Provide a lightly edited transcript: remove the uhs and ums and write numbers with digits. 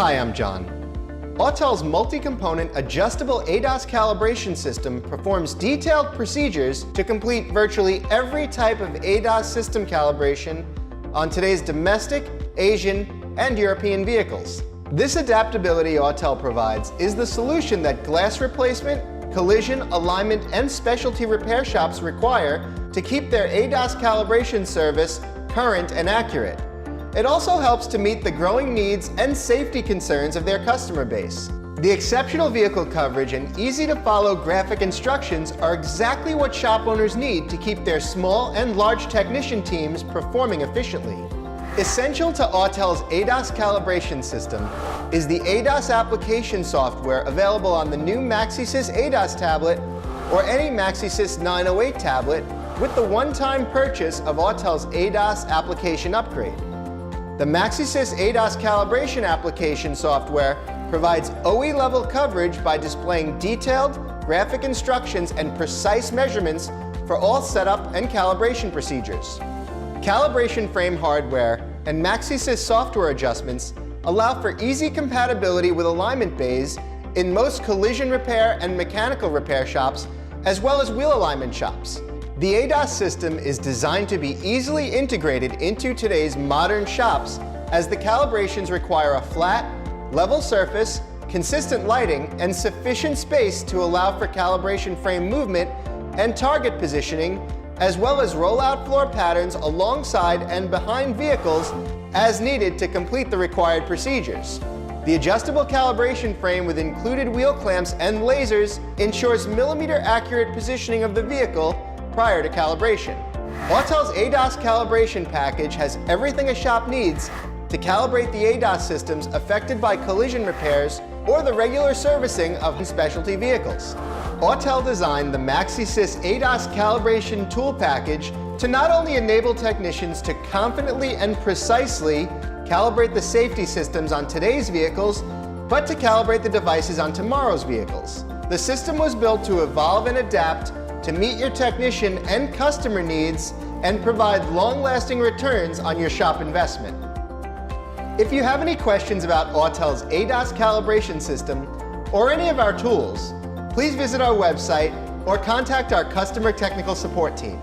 Hi, I'm John. Autel's multi-component adjustable ADAS calibration system performs detailed procedures to complete virtually every type of ADAS system calibration on today's domestic, Asian, and European vehicles. This adaptability Autel provides is the solution that glass replacement, collision, alignment, and specialty repair shops require to keep their ADAS calibration service current and accurate. It also helps to meet the growing needs and safety concerns of their customer base. The exceptional vehicle coverage and easy-to-follow graphic instructions are exactly what shop owners need to keep their small and large technician teams performing efficiently. Essential to Autel's ADAS calibration system is the ADAS application software available on the new MaxiSys ADAS tablet or any MaxiSys 908 tablet with the one-time purchase of Autel's ADAS application upgrade. The MaxiSys ADAS calibration application software provides OE-level coverage by displaying detailed graphic instructions and precise measurements for all setup and calibration procedures. Calibration frame hardware and MaxiSys software adjustments allow for easy compatibility with alignment bays in most collision repair and mechanical repair shops, as well as wheel alignment shops. The ADAS system is designed to be easily integrated into today's modern shops, as the calibrations require a flat, level surface, consistent lighting, and sufficient space to allow for calibration frame movement and target positioning, as well as rollout floor patterns alongside and behind vehicles as needed to complete the required procedures. The adjustable calibration frame with included wheel clamps and lasers ensures millimeter-accurate positioning of the vehicle prior to calibration. Autel's ADAS calibration package has everything a shop needs to calibrate the ADAS systems affected by collision repairs or the regular servicing of specialty vehicles. Autel designed the MaxiSys ADAS calibration tool package to not only enable technicians to confidently and precisely calibrate the safety systems on today's vehicles, but to calibrate the devices on tomorrow's vehicles. The system was built to evolve and adapt to meet your technician and customer needs and provide long-lasting returns on your shop investment. If you have any questions about Autel's ADAS calibration system or any of our tools, please visit our website or contact our customer technical support team.